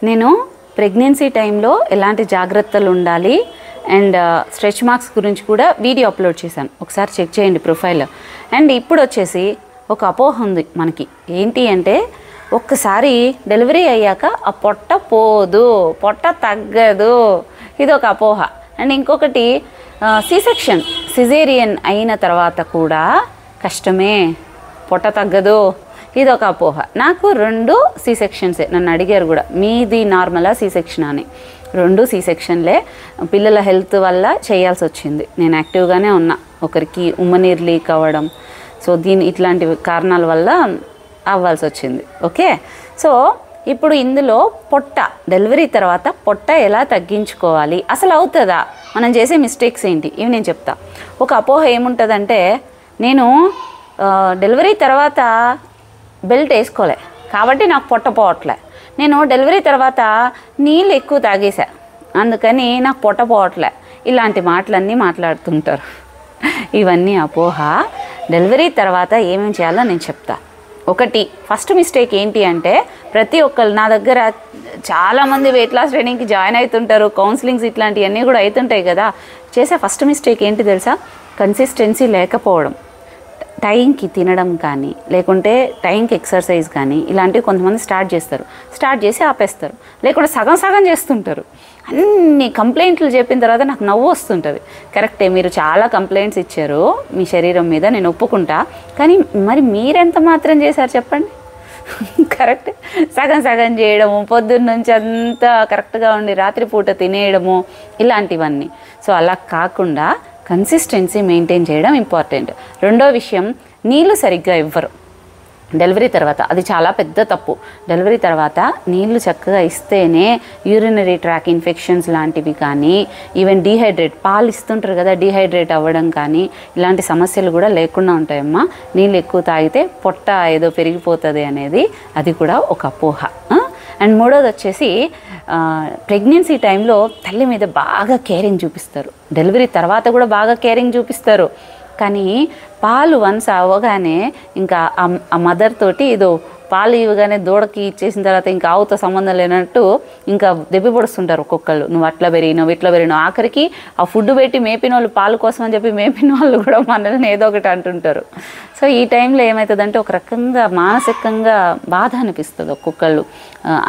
నేను ప్రెగ్నెన్సీ టైంలో ఎలాంటి జాగ్రత్తలు ఉండాలి అండ్ స్ట్రెచ్ మార్క్స్ గురించి కూడా వీడియో అప్లోడ్ చేశాను, ఒకసారి చెక్ చేయండి ప్రొఫైల్. అండ్ ఇప్పుడు వచ్చేసి ఒక అపోహ ఉంది మనకి, ఏంటి అంటే ఒక్కసారి డెలివరీ అయ్యాక ఆ పొట్ట పోదు, పొట్ట తగ్గదు, ఇది ఒక అపోహ. అండ్ ఇంకొకటి సి-సెక్షన్ సిజేరియన్ అయిన తర్వాత కూడా కష్టమే, పొట్ట తగ్గదు, ఇది ఒక అపోహ. నాకు 2 సి-సెక్షన్సే, నన్ను అడిగారు కూడా మీది నార్మలా సి-సెక్షన్ అని. 2 సి-సెక్షన్లే, పిల్లల హెల్త్ వల్ల చేయాల్సి వచ్చింది. నేను యాక్టివ్గానే ఉన్నా, ఒకరికి ఉమ్మనీరు లీక్ అవ్వడం, సో ఇట్లాంటి కారణాల వల్ల అవ్వాల్సి వచ్చింది. ఓకే, సో ఇప్పుడు ఇందులో పొట్ట డెలివరీ తర్వాత పొట్ట ఎలా తగ్గించుకోవాలి, అసలు అవుతుందా, మనం చేసే మిస్టేక్స్ ఏంటి, ఇవి నేను చెప్తా. ఒక అపోహ ఏముంటుందంటే, నేను డెలివరీ తర్వాత బెల్ట్ వేసుకోలే కాబట్టి నాకు పొట్ట పోవట్లే, నేను డెలివరీ తర్వాత నీళ్ళు ఎక్కువ తాగేసా అందుకని నాకు పొట్ట పోవట్లే, ఇలాంటి మాటలన్నీ మాట్లాడుతుంటారు. ఇవన్నీ అపోహ. డెలివరీ తర్వాత ఏమేమి చేయాలో నేను చెప్తా. ఒకటి, ఫస్ట్ మిస్టేక్ ఏంటి అంటే, ప్రతి ఒక్కరు నా దగ్గర చాలామంది వెయిట్ లాస్ ట్రైనింగ్కి జాయిన్ అవుతుంటారు, కౌన్సిలింగ్స్ ఇట్లాంటివన్నీ కూడా అవుతుంటాయి కదా. చేసే ఫస్ట్ మిస్టేక్ ఏంటి తెలుసా, కన్సిస్టెన్సీ లేకపోవడం. టైంకి తినడం కానీ, లేకుంటే టైంకి ఎక్సర్సైజ్ కానీ, ఇలాంటివి కొంతమంది స్టార్ట్ చేస్తారు, స్టార్ట్ చేసి ఆపేస్తారు, లేకుంటే సగం సగం చేస్తుంటారు. అన్ని కంప్లైంట్లు చెప్పిన తర్వాత నాకు నవ్వు వస్తుంటుంది. కరెక్టే, మీరు చాలా కంప్లైంట్స్ ఇచ్చారు మీ శరీరం మీద, నేను ఒప్పుకుంటా, కానీ మరి మీరెంత మాత్రం చేశారు చెప్పండి. కరెక్ట్, సగం సగం చేయడము, పొద్దున్న నుంచి అంతా కరెక్ట్గా ఉండి రాత్రిపూట తినేయడము, ఇలాంటివన్నీ. సో అలా కాకుండా కన్సిస్టెన్సీ మెయింటైన్ చేయడం ఇంపార్టెంట్. రెండో విషయం, నీళ్ళు సరిగ్గా ఇవ్వరు డెలివరీ తర్వాత, అది చాలా పెద్ద తప్పు. డెలివరీ తర్వాత నీళ్లు చక్కగా ఇస్తేనే యూరినరీ ట్రాక్ ఇన్ఫెక్షన్స్ లాంటివి కానీ, ఈవెన్ డీహైడ్రేట్, పాలు ఇస్తుంటారు కదా, డీహైడ్రేట్ అవ్వడం కానీ, ఇలాంటి సమస్యలు కూడా లేకుండా ఉంటాయమ్మా. నీళ్ళు ఎక్కువ తాగితే పొట్ట ఏదో పెరిగిపోతుంది అనేది, అది కూడా ఒక అపోహ. అండ్ మూడోది వచ్చేసి, ప్రెగ్నెన్సీ టైంలో తల్లి మీద బాగా కేరింగ్ చూపిస్తారు, డెలివరీ తర్వాత కూడా బాగా కేరింగ్ చూపిస్తారు, కానీ పాలు వన్స్ అవ్వగానే ఇంకా ఆ మదర్ తోటి ఏదో పాలు ఇవ్వగానే దూడకి ఇచ్చేసిన తర్వాత ఇంకా ఆవుతో సంబంధం లేనట్టు ఇంకా దెబ్బ పొడుస్తుంటారు ఒక్కొక్కళ్ళు, నువ్వు అట్లా పెరిగినావు ఇట్లా పెరిగినావు. ఆఖరికి ఆ ఫుడ్ పెట్టి మేపిన వాళ్ళు, పాలు కోసం అని చెప్పి మేపిన వాళ్ళు కూడా మనల్ని ఏదో ఒకటి అంటుంటారు. సో ఈ టైంలో ఏమవుతుందంటే, ఒక రకంగా మానసికంగా బాధ అనిపిస్తుంది ఒక్కొక్కళ్ళు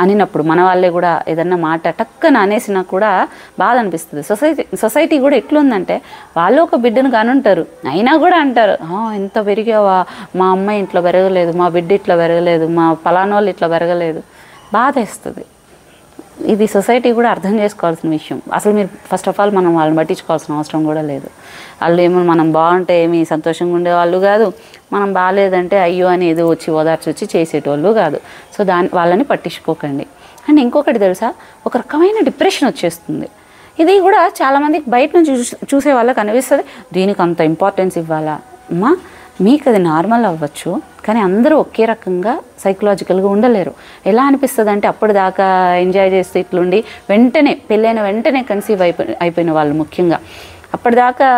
అనినప్పుడు. మన వాళ్ళే కూడా ఏదన్నా మాట టక్కన అనేసినా కూడా బాధ అనిపిస్తుంది. సొసైటీ కూడా ఎట్లుందంటే, వాళ్ళు ఒక బిడ్డను కానుంటారు, అయినా కూడా అంటారు, ఎంత పెరిగావా, మా అమ్మాయి ఇంట్లో పెరగలేదు, మా బిడ్డ ఇట్లా పెరగలేదు, మా పలానోళ్ళు ఇట్లా పెరగలేదు, బాధ వేస్తుంది. ఇది సొసైటీ కూడా అర్థం చేసుకోవాల్సిన విషయం. అసలు మీరు ఫస్ట్ ఆఫ్ ఆల్ మనం వాళ్ళని పట్టించుకోవాల్సిన అవసరం కూడా లేదు. వాళ్ళు ఏమో మనం బాగుంటే ఏమి సంతోషంగా ఉండేవాళ్ళు కాదు, మనం బాగాలేదంటే అయ్యో అని ఏదో వచ్చి ఓదార్చి వచ్చి చేసేటోళ్ళు కాదు. సో వాళ్ళని పట్టించుకోకండి. అండ్ ఇంకొకటి తెలుసా, ఒక రకమైన డిప్రెషన్ వచ్చేస్తుంది. ఇది కూడా చాలామందికి బయట నుంచి చూసే వాళ్ళకి అనిపిస్తుంది, దీనికి అంత ఇంపార్టెన్స్ ఇవ్వాలా అమ్మా. మీకు అది నార్మల్ అవ్వచ్చు, కానీ అందరూ ఒకే రకంగా సైకలాజికల్గా ఉండలేరు. ఎలా అనిపిస్తుంది అంటే, అప్పటిదాకా ఎంజాయ్ చేస్తూ ఇట్లుండి వెంటనే పెళ్ళైన వెంటనే కన్సీవ్ అయిపోయిన వాళ్ళు ముఖ్యంగా, అప్పటిదాకా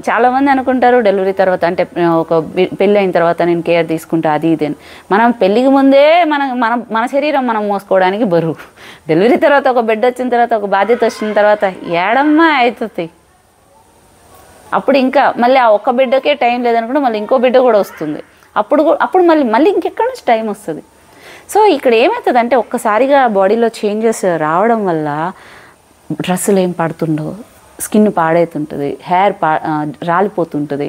చాలామంది అనుకుంటారు డెలివరీ తర్వాత అంటే ఒక పెళ్ళి అయిన తర్వాత నేను కేర్ తీసుకుంటా అది ఇది అని. మనం పెళ్ళికి ముందే మన శరీరం మనం మోసుకోవడానికి బరువు. డెలివరీ తర్వాత ఒక బిడ్డ వచ్చిన తర్వాత, ఒక బాధ్యత వచ్చిన తర్వాత ఏడమ్మా అవుతుంది. అప్పుడు ఇంకా మళ్ళీ ఆ ఒక్క బిడ్డకే టైం లేదనుకుంటే మళ్ళీ ఇంకో బిడ్డ కూడా వస్తుంది. అప్పుడు మళ్ళీ ఇంకెక్కడి నుంచి టైం వస్తుంది. సో ఇక్కడ ఏమవుతుంది అంటే, ఒక్కసారిగా బాడీలో చేంజెస్ రావడం వల్ల డ్రెస్సులు ఏం పడుతుండో, స్కిన్ పాడవుతుంటుంది, హెయిర్ రాలిపోతుంటుంది,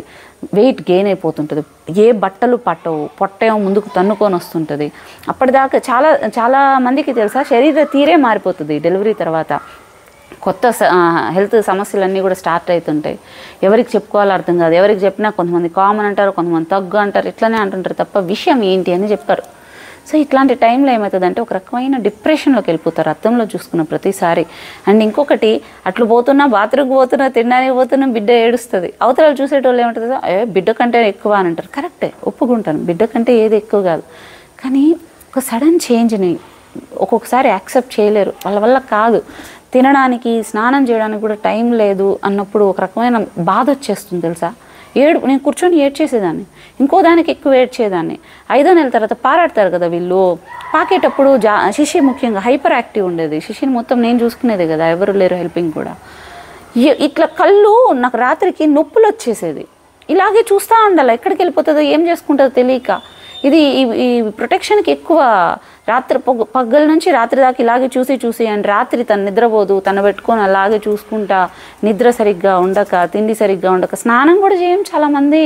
వెయిట్ గెయిన్ అయిపోతుంటుంది, ఏ బట్టలు పట్టవు, పొట్ట ముందుకు తన్నుకొని వస్తుంటుంది. అప్పటిదాకా చాలా మందికి తెలుసా, శరీర తీరే మారిపోతుంది డెలివరీ తర్వాత. కొత్త హెల్త్ సమస్యలన్నీ కూడా స్టార్ట్ అవుతుంటాయి. ఎవరికి చెప్పుకోవాలో అర్థం కాదు, ఎవరికి చెప్పినా కొంతమంది కామన్ అంటారు, కొంతమంది తగ్గు అంటారు, ఇట్లనే అంటుంటారు తప్ప విషయం ఏంటి అని చెప్పారు. సో ఇట్లాంటి టైంలో ఏమవుతుందంటే, ఒక రకమైన డిప్రెషన్లోకి వెళ్ళిపోతారు అర్థంలో చూసుకున్న ప్రతిసారి. అండ్ ఇంకొకటి, అట్లు పోతున్నా, బాత్రూమ్కి పోతున్నా, తినడానికి పోతున్నా, బిడ్డ ఏడుస్తుంది. అవతరాలు చూసేటోళ్ళు ఏమంటారు, బిడ్డ కంటే ఎక్కువ అని అంటారు. కరెక్టే, ఒప్పుకుంటాను, బిడ్డ కంటే ఏది ఎక్కువ కాదు. కానీ ఒక సడన్ చేంజ్ని ఒక్కొక్కసారి యాక్సెప్ట్ చేయలేరు, వాళ్ళ వల్ల కాదు. తినడానికి, స్నానం చేయడానికి కూడా టైం లేదు అన్నప్పుడు ఒక రకమైన బాధ వచ్చేస్తుంది తెలుసా. నేను కూర్చొని ఏడ్చేసేదాన్ని, ఇంకో దానికి ఎక్కువ ఏడ్చేదాన్ని. 5వ నెల తర్వాత పారాడతారు కదా వీళ్ళు, పాకేటప్పుడు శిశి ముఖ్యంగా హైపర్ యాక్టివ్ ఉండేది. శిశిని మొత్తం నేను చూసుకునేది కదా, ఎవరు లేరు హెల్పింగ్ కూడా. ఇట్లా కళ్ళు నాకు రాత్రికి నొప్పులు వచ్చేసేది. ఇలాగే చూస్తూ ఉండాలి, ఎక్కడికి వెళ్ళిపోతుందో ఏం చేసుకుంటుందో తెలియక. ఇది ఈ ప్రొటెక్షన్కి ఎక్కువ రాత్రి పగ్గల నుంచి రాత్రి దాకా ఇలాగే చూసి అండ్ రాత్రి తను నిద్రపోదు, తను పెట్టుకొని అలాగే చూసుకుంటా, నిద్ర సరిగ్గా ఉండక, తిండి సరిగ్గా ఉండక, స్నానం కూడా చేయం చాలామంది,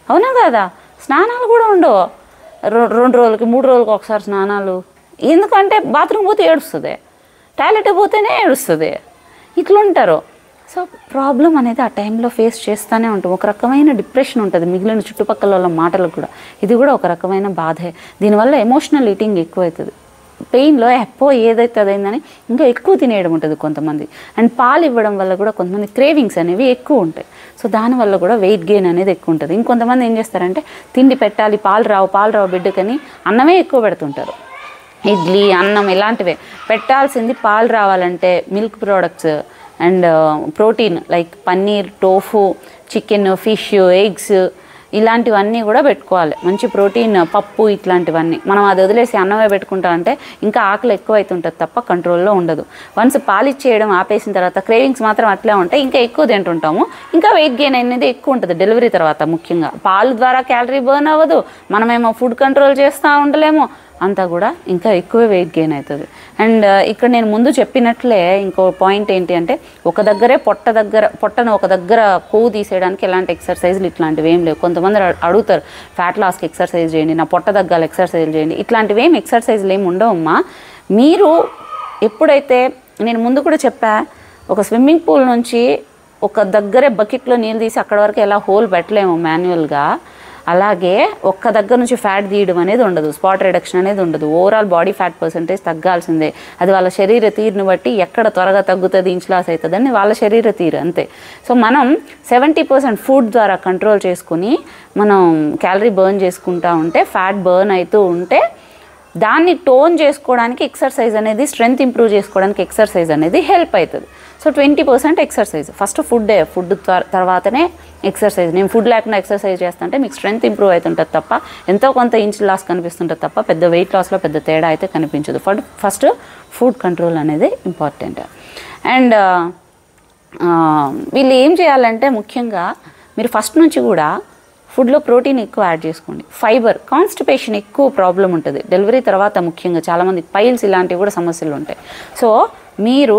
అవునా కదా? స్నానాలు కూడా ఉండవు, 2 రోజులకి 3 రోజులకి ఒకసారి స్నానాలు. ఎందుకంటే బాత్రూమ్ పోతే ఏడుస్తుంది, టాయిలెట్ పోతేనే ఏడుస్తుంది, ఇట్లుంటారు. సో ప్రాబ్లం అనేది ఆ టైంలో ఫేస్ చేస్తూనే ఉంటాం. ఒక రకమైన డిప్రెషన్ ఉంటుంది మిగిలిన చుట్టుపక్కల వాళ్ళ మాటలకు కూడా. ఇది కూడా ఒక రకమైన బాధే. దీనివల్ల ఎమోషనల్ ఈటింగ్ ఎక్కువ అవుతుంది. పెయిన్లో ఎప్పో ఏదైతే అదైందని ఇంకా ఎక్కువ తినేయడం ఉంటుంది కొంతమంది. అండ్ పాలు ఇవ్వడం వల్ల కూడా కొంతమంది క్రేవింగ్స్ అనేవి ఎక్కువ ఉంటాయి. సో దానివల్ల కూడా వెయిట్ గెయిన్ అనేది ఎక్కువ ఉంటుంది. ఇంకొంతమంది ఏం చేస్తారంటే తిండి పెట్టాలి, పాలు రావు బిడ్డకని అన్నమే ఎక్కువ పెడుతుంటారు. ఇడ్లీ, అన్నం ఇలాంటివే పెట్టాల్సింది. పాలు రావాలంటే milk products and protein like paneer, tofu, chicken, fish, eggs ఇలాంటివన్నీ కూడా పెట్టుకోవాలి. మంచి ప్రోటీన్, పప్పు ఇట్లాంటివన్నీ. మనం అది వదిలేసి అన్నమే పెట్టుకుంటామంటే ఇంకా ఆకలి ఎక్కువ అవుతుంటుంది తప్ప కంట్రోల్లో ఉండదు. వన్స్ పాలిచ్చేయడం ఆపేసిన తర్వాత క్రేవింగ్స్ మాత్రం అట్లే ఉంటాయి, ఇంకా ఎక్కువ తింటుంటాము, ఇంకా వెయిట్ గెయిన్ అనేది ఎక్కువ ఉంటుంది డెలివరీ తర్వాత. ముఖ్యంగా పాలు ద్వారా క్యాలరీ బర్న్ అవ్వదు, మనమేమో ఫుడ్ కంట్రోల్ చేస్తూ ఉండలేము, అంతా కూడా ఇంకా ఎక్కువ వెయిట్ గెయిన్ అవుతుంది. అండ్ ఇక్కడ నేను ముందు చెప్పినట్లే ఇంకో పాయింట్ ఏంటి అంటే, ఒక దగ్గరే పొట్టను ఒక దగ్గర కొవ్వు తీసేయడానికి ఎలాంటి ఎక్సర్సైజులు ఇట్లాంటివి ఏం లేవు. కొంతమంది అడుగుతారు ఫ్యాట్ లాస్కి ఎక్సర్సైజ్ చేయండి, నా పొట్ట తగ్గాలి ఎక్సర్సైజ్ చేయండి, ఇట్లాంటివి ఏం ఎక్సర్సైజులు ఏమి ఉండవమ్మా. మీరు ఎప్పుడైతే నేను ముందు కూడా చెప్పా, ఒక స్విమ్మింగ్ పూల్ నుంచి ఒక దగ్గరే బకెట్లో నీళ్ళు తీసి అక్కడ వరకు ఎలా హోల్ పెట్టలేము మాన్యువల్గా, అలాగే ఒక్క దగ్గర నుంచి ఫ్యాట్ తీయడం అనేది ఉండదు, స్పాట్ రిడక్షన్ అనేది ఉండదు. ఓవరాల్ బాడీ ఫ్యాట్ పర్సెంటేజ్ తగ్గాల్సిందే. అది వాళ్ళ శరీర తీరుని బట్టి ఎక్కడ త్వరగా తగ్గుతుంది, ఇంచ్ లాస్ అవుతుందని వాళ్ళ శరీర తీరు అంతే. సో మనం 70% ఫుడ్ ద్వారా కంట్రోల్ చేసుకుని మనం క్యాలరీ బర్న్ చేసుకుంటూ ఉంటే, ఫ్యాట్ బర్న్ అవుతూ ఉంటే, దాన్ని టోన్ చేసుకోవడానికి ఎక్సర్సైజ్ అనేది, స్ట్రెంగ్త్ ఇంప్రూవ్ చేసుకోవడానికి ఎక్సర్సైజ్ అనేది హెల్ప్ అవుతుంది. So 20% exercise. ఫస్ట్ ఫుడ్ తర్వాతనే ఎక్సర్సైజ్. నేను ఫుడ్ లేకుండా ఎక్సర్సైజ్ చేస్తుంటే మీకు స్ట్రెంగ్త్ ఇంప్రూవ్ అవుతుంటుంది తప్ప, ఎంతో కొంత ఇంచ్ లాస్ కనిపిస్తుంటుంది తప్ప పెద్ద వెయిట్ లాస్లో పెద్ద తేడా అయితే కనిపించదు. ఫస్ట్ ఫుడ్ కంట్రోల్ అనేది ఇంపార్టెంట్. అండ్ వీళ్ళు ఏం చేయాలంటే ముఖ్యంగా మీరు ఫస్ట్ నుంచి కూడా ఫుడ్లో ప్రోటీన్ ఎక్కువ యాడ్ చేసుకోండి. ఫైబర్, కాన్స్టిపేషన్ ఎక్కువ ప్రాబ్లం ఉంటుంది డెలివరీ తర్వాత. ముఖ్యంగా చాలామంది పైల్స్ ఇలాంటివి కూడా సమస్యలు ఉంటాయి. సో మీరు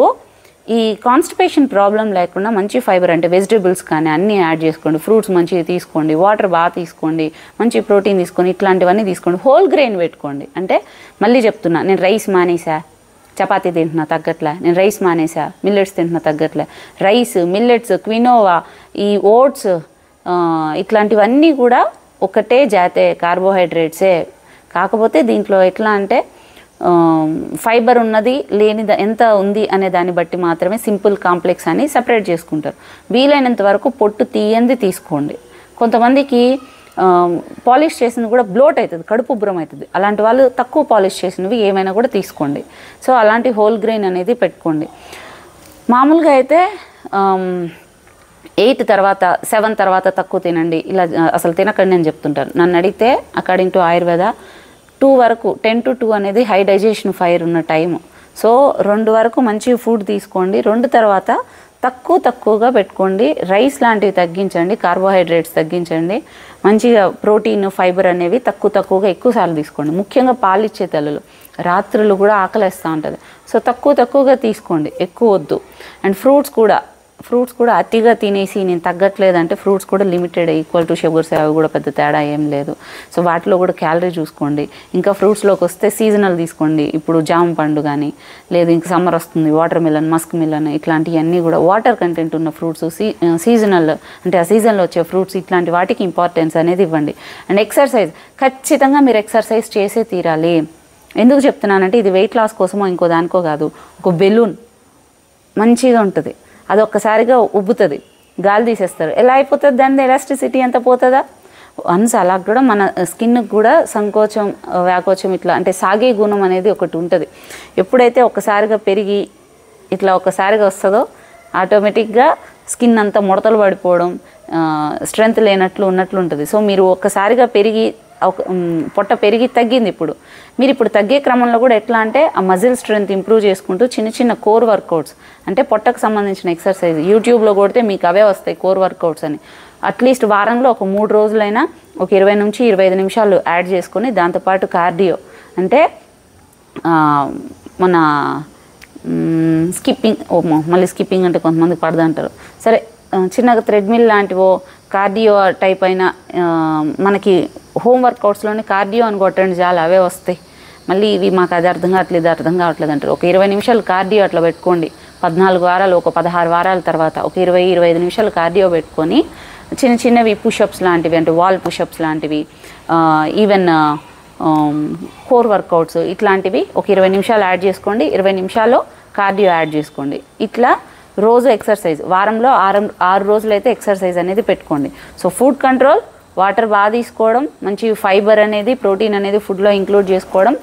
ఈ కాన్స్టిపేషన్ ప్రాబ్లం లేకుండా మంచి ఫైబర్ అంటే వెజిటేబుల్స్ కానీ అన్నీ యాడ్ చేసుకోండి. ఫ్రూట్స్ మంచిగా తీసుకోండి, వాటర్ బాగా తీసుకోండి, మంచి ప్రోటీన్ తీసుకోండి, ఇట్లాంటివన్నీ తీసుకోండి. హోల్ గ్రెయిన్ పెట్టుకోండి. అంటే మళ్ళీ చెప్తున్నా, నేను రైస్ మానేసా, చపాతీ తింటున్నా తగ్గట్లే, నేను రైస్ మానేసా, మిల్లెట్స్ తింటున్నా తగ్గట్లే. రైస్, మిల్లెట్స్, క్వినోవా, ఈ ఓట్స్ ఇట్లాంటివన్నీ కూడా ఒకటే జాతే, కార్బోహైడ్రేట్సే. కాకపోతే దీంట్లో ఎట్లా అంటే ఫైబర్ ఉన్నది లేనిది ఎంత ఉంది అనే దాన్ని బట్టి మాత్రమే సింపుల్, కాంప్లెక్స్ అని సపరేట్ చేసుకుంటారు. వీలైనంత వరకు పొట్టు తీయంది తీసుకోండి. కొంతమందికి పాలిష్ చేసింది కూడా బ్లోట్ అవుతుంది, కడుపు ఉబ్బరం అవుతుంది. అలాంటి వాళ్ళు తక్కువ పాలిష్ చేసినవి ఏమైనా కూడా తీసుకోండి. సో అలాంటి హోల్ గ్రెయిన్ అనేది పెట్టుకోండి. మామూలుగా అయితే 8 తర్వాత 7 తర్వాత తక్కువ తినండి, ఇలా అసలు తినకండి అని చెప్తుంటారు. నన్ను అడిగితే అకార్డింగ్ టు ఆయుర్వేద 2 వరకు, 10 to 2 అనేది హై డైజెషన్ ఫైర్ ఉన్న టైము. సో 2 వరకు మంచి ఫుడ్ తీసుకోండి. 2 తర్వాత తక్కువగా పెట్టుకోండి. రైస్ లాంటివి తగ్గించండి, కార్బోహైడ్రేట్స్ తగ్గించండి. మంచిగా ప్రోటీన్, ఫైబర్ అనేవి తక్కువగా ఎక్కువసార్లు తీసుకోండి. ముఖ్యంగా పాలిచ్చే తల్లులు రాత్రులు కూడా ఆకలేస్తూ ఉంటుంది. సో తక్కువగా తీసుకోండి, ఎక్కువ వద్దు. అండ్ ఫ్రూట్స్ కూడా అతిగా తినేసి నేను తగ్గట్లేదంటే ఫ్రూట్స్ కూడా లిమిటెడ్, ఈక్వల్ టు షుగర్స్, అవి కూడా పెద్ద తేడా ఏం లేదు. సో వాటిలో కూడా క్యాలరీ చూసుకోండి. ఇంకా ఫ్రూట్స్లోకి వస్తే సీజనల్ తీసుకోండి. ఇప్పుడు జామ పండు కానీ, లేదు ఇంకా సమ్మర్ వస్తుంది, వాటర్ మిలన్, మస్క్ మిలన్, ఇట్లాంటివన్నీ కూడా వాటర్ కంటెంట్ ఉన్న ఫ్రూట్స్, సీజనల్ అంటే ఆ సీజన్లో వచ్చే ఫ్రూట్స్, ఇట్లాంటి వాటికి ఇంపార్టెన్స్ అనేది ఇవ్వండి. అండ్ ఎక్సర్సైజ్, ఖచ్చితంగా మీరు ఎక్సర్సైజ్ చేసే తీరాలి. ఎందుకు చెప్తున్నానంటే ఇది వెయిట్ లాస్ కోసమో ఇంకో దానికో కాదు. ఒక బెలూన్ మంచిగా ఉంటుంది, అది ఒక్కసారిగా ఉబ్బుతుంది, గాలి తీసేస్తారు, ఎలా అయిపోతుంది? దాని ఎలాస్టిసిటీ అంతా పోతుందా? వన్స్ అలా కూడా మన స్కిన్కి కూడా సంకోచం, వ్యాకోచం ఇట్లా అంటే సాగే గుణం అనేది ఒకటి ఉంటుంది. ఎప్పుడైతే ఒక్కసారిగా పెరిగి ఇట్లా ఒక్కసారిగా వస్తుందో ఆటోమేటిక్గా స్కిన్ అంతా ముడతలు పడిపోవడం, స్ట్రెంగ్త్ లేనట్లు ఉన్నట్లు ఉంటుంది. సో మీరు ఒక్కసారిగా పెరిగి పొట్ట పెరిగి తగ్గింది. మీరు ఇప్పుడు తగ్గే క్రమంలో కూడా ఎట్లా అంటే ఆ మజిల్ స్ట్రెంగ్త్ ఇంప్రూవ్ చేసుకుంటూ చిన్న చిన్న కోర్ వర్కౌట్స్ అంటే పొట్టకు సంబంధించిన ఎక్సర్సైజ్ యూట్యూబ్లో కొడితే మీకు అవే వస్తాయి కోర్ వర్కౌట్స్ అని. అట్లీస్ట్ వారంలో ఒక 3 రోజులైనా ఒక 20 నుంచి 25 నిమిషాలు యాడ్ చేసుకొని దాంతోపాటు కార్డియో అంటే మన స్కిప్పింగ్, మళ్ళీ స్కిప్పింగ్ అంటే కొంతమందికి పడదంటారు, సరే చిన్నగా థ్రెడ్మిల్ లాంటివో కార్డియో టైప్ అయిన మనకి హోమ్ వర్కౌట్స్లోనే కార్డియో అని కొట్టండి చాలా అవే వస్తాయి. మళ్ళీ ఇవి మాకు అది అర్థం కావట్లేదు ఇది అర్థం కావట్లేదు అంటారు. ఒక 20 నిమిషాలు కార్డియో అట్లా పెట్టుకోండి. 14 వారాలు ఒక 16 వారాల తర్వాత ఒక 20-25 నిమిషాలు కార్డియో పెట్టుకొని చిన్న చిన్నవి పుషప్స్ లాంటివి అంటే వాల్ పుషప్స్ లాంటివి ఈవెన్ కోర్ వర్కౌట్స్ ఇట్లాంటివి ఒక 20 నిమిషాలు యాడ్ చేసుకోండి. 20 నిమిషాలు కార్డియో యాడ్ చేసుకోండి. ఇట్లా రోజు ఎక్సర్సైజ్ వారంలో 6 రోజులైతే ఎక్సర్సైజ్ అనేది పెట్టుకోండి. సో ఫుడ్ కంట్రోల్, వాటర్ బాగా తీసుకోవడం, మంచి ఫైబర్ అనేది ప్రోటీన్ అనేది ఫుడ్లో ఇంక్లూడ్ చేసుకోవడం,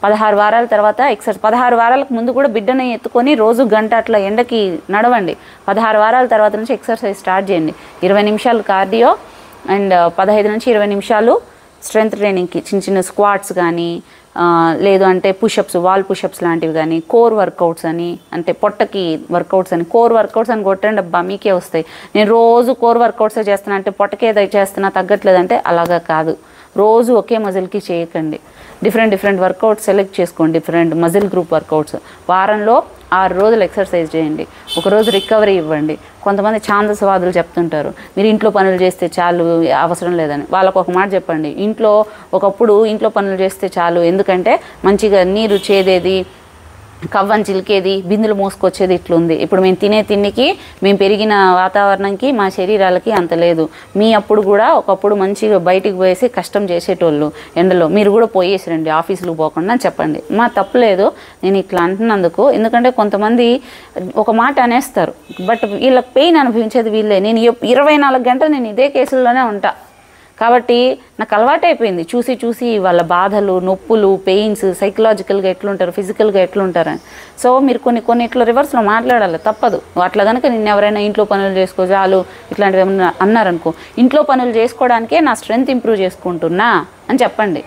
16 వారాల తర్వాత 16 వారాలకు ముందు కూడా బిడ్డని ఎత్తుకొని రోజు గంట అట్లా ఎండకి నడవండి. 16 వారాల తర్వాత నుంచి ఎక్సర్సైజ్ స్టార్ట్ చేయండి. 20 నిమిషాలు కార్డియో అండ్ 15 నుంచి 20 నిమిషాలు స్ట్రెంగ్త్ ట్రైనింగ్కి చిన్న చిన్న స్క్వాట్స్ కానీ లేదు అంటే పుషప్స్ వాల్ పుషప్స్ లాంటివి కానీ కోర్ వర్కౌట్స్ అని అంటే పొట్టకి వర్కౌట్స్ అని కోర్ వర్కౌట్స్ అని కొట్టండి అబ్బా మీకే వస్తాయి. నేను రోజు కోర్ వర్కౌట్సే చేస్తున్నా అంటే పొట్టకే చేస్తున్నా తగ్గట్లేదంటే అలాగా కాదు. రోజు ఒకే మజిల్కి చేయకండి. డిఫరెంట్ వర్కౌట్స్ సెలెక్ట్ చేసుకోండి. డిఫరెంట్ మజిల్ గ్రూప్ వర్కౌట్స్ వారంలో 6 రోజులు ఎక్సర్సైజ్ చేయండి. ఒకరోజు రికవరీ ఇవ్వండి. కొంతమంది ఛాందసవాదులు చెప్తుంటారు మీరు ఇంట్లో పనులు చేస్తే చాలు అవసరం లేదని. వాళ్ళకు ఒక మాట చెప్పండి, ఒకప్పుడు ఇంట్లో పనులు చేస్తే చాలు, ఎందుకంటే మంచిగా నీరు చేదేది కవ్వం చిలికేది బిందులు మోసుకొచ్చేది ఇట్లుంది. ఇప్పుడు మేము తినే తిండికి మేము పెరిగిన వాతావరణంకి మా శరీరాలకి అంత లేదు. మీ అప్పుడు కూడా ఒకప్పుడు మంచిగా బయటికి పోయేసి కష్టం చేసేటోళ్ళు ఎండలో, మీరు కూడా పోయేసిరండి ఆఫీసులకు పోకుండా అని చెప్పండి. మా తప్పులేదు నేను ఇట్లా అంటున్నందుకు. ఎందుకంటే కొంతమంది ఒక మాట అనేస్తారు బట్ వీళ్ళకి పెయిన్ అనుభవించేది వీళ్ళే. నేను 24 గంటలు నేను ఇదే కేసుల్లోనే ఉంటా కాబట్టి నాకు అలవాటైపోయింది చూసి వాళ్ళ బాధలు నొప్పులు పెయిన్స్ సైకలాజికల్గా ఎట్లుంటారు ఫిజికల్గా ఎట్లుంటారని. సో మీరు కొన్ని ఇట్లా రివర్స్లో మాట్లాడాలి, తప్పదు. అట్లా కనుక నిన్న ఎవరైనా ఇంట్లో పనులు చేసుకో చాలు ఇట్లాంటివి ఏమన్నా అన్నారనుకో, ఇంట్లో పనులు చేసుకోవడానికే నా స్ట్రెంగ్త్ ఇంప్రూవ్ చేసుకుంటున్నా అని చెప్పండి.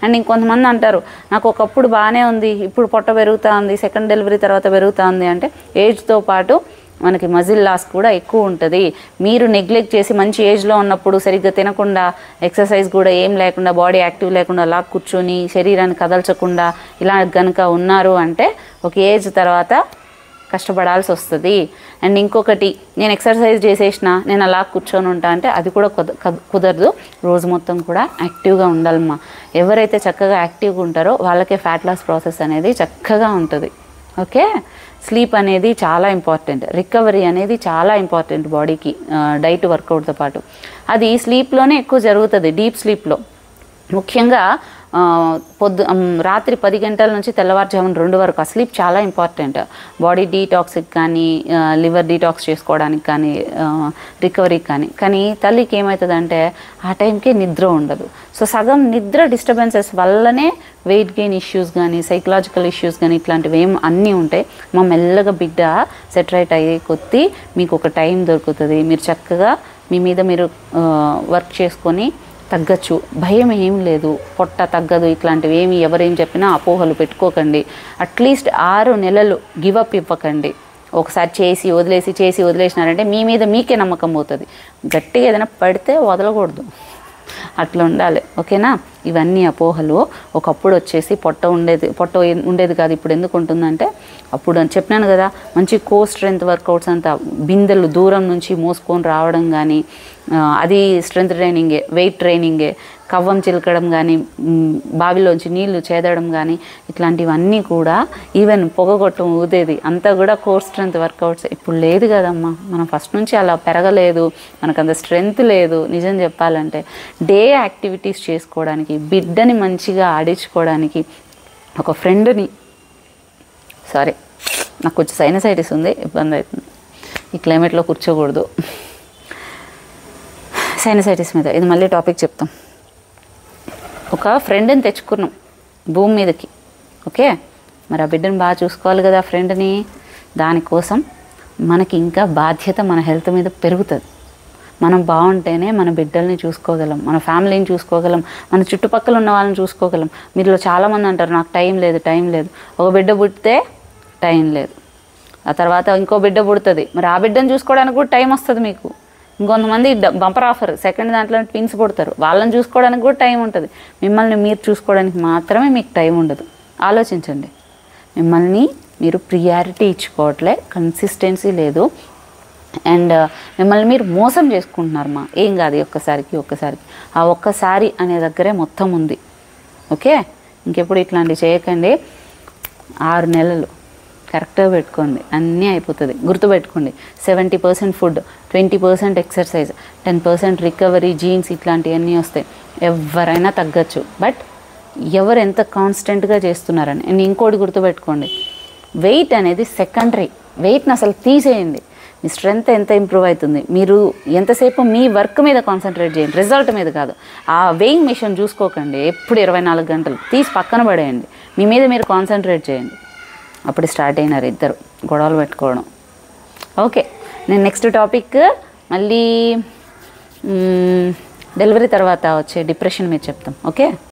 అండ్ ఇంకొంతమంది అంటారు నాకు ఒకప్పుడు బాగానే ఉంది ఇప్పుడు పొట్ట పెరుగుతూ ఉంది, సెకండ్ డెలివరీ తర్వాత పెరుగుతూ ఉంది అంటే ఏజ్తో పాటు మనకి మజిల్ లాస్ కూడా ఎక్కువ ఉంటుంది. మీరు నెగ్లెక్ట్ చేసి మంచి ఏజ్లో ఉన్నప్పుడు సరిగ్గా తినకుండా ఎక్సర్సైజ్ కూడా ఏం లేకుండా బాడీ యాక్టివ్ లేకుండా అలా కూర్చొని శరీరాన్ని కదల్చకుండా ఇలా కనుక ఉన్నారు అంటే ఒక ఏజ్ తర్వాత కష్టపడాల్సి వస్తుంది. అండ్ ఇంకొకటి నేను ఎక్సర్సైజ్ చేసేసిన నేను అలా కూర్చొని ఉంటా అంటే అది కూడా కుదరదు. రోజు మొత్తం కూడా యాక్టివ్గా ఉండాలమ్మా. ఎవరైతే చక్కగా యాక్టివ్గా ఉంటారో వాళ్ళకే ఫ్యాట్ లాస్ ప్రాసెస్ అనేది చక్కగా ఉంటుంది. ఓకే, స్లీప్ అనేది చాలా ఇంపార్టెంట్, రికవరీ అనేది చాలా ఇంపార్టెంట్ బాడీకి డైట్ వర్కౌట్తో పాటు. అది స్లీప్లోనే ఎక్కువ జరుగుతుంది, డీప్ స్లీప్లో. ముఖ్యంగా రాత్రి 10 గంటల నుంచి తెల్లవారుజామున 2 వరకు ఆ స్లీప్ చాలా ఇంపార్టెంట్. బాడీ డీటాక్స్కి కానీ లివర్ డీటాక్స్ చేసుకోవడానికి కానీ రికవరీకి కానీ తల్లికి ఏమవుతుందంటే ఆ టైంకి నిద్ర ఉండదు. సో సగం నిద్ర డిస్టర్బెన్సెస్ వల్లనే వెయిట్ గెయిన్ ఇష్యూస్ కానీ సైకలాజికల్ ఇష్యూస్ కానీ ఇట్లాంటివి అన్నీ ఉంటాయి. మా మెల్లగా బిడ్డ సెటరైట్ అయ్యే కొద్దీ మీకు ఒక టైం దొరుకుతుంది, మీరు చక్కగా మీ మీద మీరు వర్క్ చేసుకొని తగ్గచ్చు. భయం ఏం లేదు, పొట్ట తగ్గదు ఇట్లాంటివి ఏమి ఎవరేం చెప్పినా అపోహలు పెట్టుకోకండి. అట్లీస్ట్ 6 నెలలు గివప్ ఇవ్వకండి. ఒకసారి చేసి వదిలేసినారంటే మీ మీద మీకే నమ్మకం పోతుంది. గట్టిగా ఏదైనా పడితే వదలకూడదు, అట్లా ఉండాలి. ఓకేనా? ఇవన్నీ అపోహలు. ఒకప్పుడు వచ్చేసి పొట్ట ఉండేది కాదు, ఇప్పుడు ఎందుకు ఉంటుందంటే అప్పుడు చెప్పినాను కదా మంచి కోర్ స్ట్రెంగ్త్ వర్కౌట్స్ అంతా బిందెలు దూరం నుంచి మోసుకొని రావడం కానీ అది స్ట్రెంగ్త్ ట్రైనింగే, వెయిట్ ట్రైనింగే, కవ్వం చిలకడం కానీ బావిలోంచి నీళ్లు చేదడం కానీ ఇట్లాంటివన్నీ కూడా ఈవెన్ పొగగొట్టం ఊదేది అంతా కూడా కోర్ స్ట్రెంగ్త్ వర్కౌట్స్. ఇప్పుడు లేదు కదమ్మా, మనం ఫస్ట్ నుంచి అలా పెరగలేదు, మనకు అంత స్ట్రెంగ్త్ లేదు. నిజం చెప్పాలంటే డే యాక్టివిటీస్ చేసుకోవడానికి బిడ్డని మంచిగా ఆడించుకోవడానికి ఒక ఫ్రెండ్ని నాకు కొంచెం సైనసైటిస్ ఉంది, ఇబ్బంది అవుతుంది, ఈ క్లైమేట్లో కూర్చోకూడదు. సైనసైటిస్ మీద ఇది మళ్ళీ టాపిక్ చెప్తాం. ఒక ఫ్రెండ్ని తెచ్చుకున్నాం భూమి మీదకి, ఓకే, మరి ఆ బిడ్డను బాగా చూసుకోవాలి కదా ఫ్రెండ్ని. దానికోసం మనకి ఇంకా బాధ్యత మన హెల్త్ మీద పెరుగుతుంది. మనం బాగుంటేనే మన బిడ్డల్ని చూసుకోగలం, మన ఫ్యామిలీని చూసుకోగలం, మన చుట్టుపక్కల ఉన్న వాళ్ళని చూసుకోగలం. మీలో చాలామంది అంటారు నాకు టైం లేదు. ఒక బిడ్డ పుట్టితే టైం లేదు, ఆ తర్వాత ఇంకో బిడ్డ పుడుతుంది, మరి ఆ బిడ్డను చూసుకోవడానికి కూడా టైం వస్తుంది మీకు. ఇంకొంతమంది బంపర్ ఆఫర్ సెకండ్ దాంట్లో ట్విన్స్ పుడతారు, వాళ్ళని చూసుకోవడానికి కూడా టైం ఉంటుంది. మిమ్మల్ని మీరు చూసుకోవడానికి మాత్రమే మీకు టైం ఉండదు. ఆలోచించండి. మిమ్మల్ని మీరు ప్రియారిటీ ఇచ్చుకోవట్లే, కన్సిస్టెన్సీ లేదు, అండ్ మిమ్మల్ని మీరు మోసం చేసుకుంటున్నారమ్మా. ఏం కాదు, ఒక్కసారికి ఆ ఒక్కసారి అనే దగ్గరే మొత్తం ఉంది. ఓకే, ఇంకెప్పుడు ఇట్లాంటివి చేయకండి. 6 నెలలు కరెక్ట్గా పెట్టుకోండి, అన్నీ అయిపోతుంది. గుర్తుపెట్టుకోండి, 70% ఫుడ్, 20% ఎక్సర్సైజ్, 10% రికవరీ, జీన్స్ ఇట్లాంటివన్నీ వస్తాయి. ఎవరైనా తగ్గచ్చు, బట్ ఎవరు ఎంత కాన్స్టెంట్గా చేస్తున్నారని. అండ్ ఇంకోటి గుర్తుపెట్టుకోండి, వెయిట్ అనేది సెకండరీ. వెయిట్ని అసలు తీసేయండి. మీ స్ట్రెంగ్త్ ఎంత ఇంప్రూవ్ అవుతుంది, మీరు ఎంతసేపు మీ వర్క్ మీద కాన్సన్ట్రేట్ చేయండి, రిజల్ట్ మీద కాదు. ఆ వెయింగ్ మిషన్ చూసుకోకండి ఎప్పుడు 24 గంటలు, తీసి పక్కన పడేయండి. మీ మీద మీరు కాన్సన్ట్రేట్ చేయండి. అప్పుడు స్టార్ట్ అయినారు ఇద్దరు గొడవలు పెట్టుకోవడం. ఓకే, నేను నెక్స్ట్ టాపిక్ మళ్ళీ డెలివరీ తర్వాత వచ్చే డిప్రెషన్ మీద చెప్తాం. ఓకే.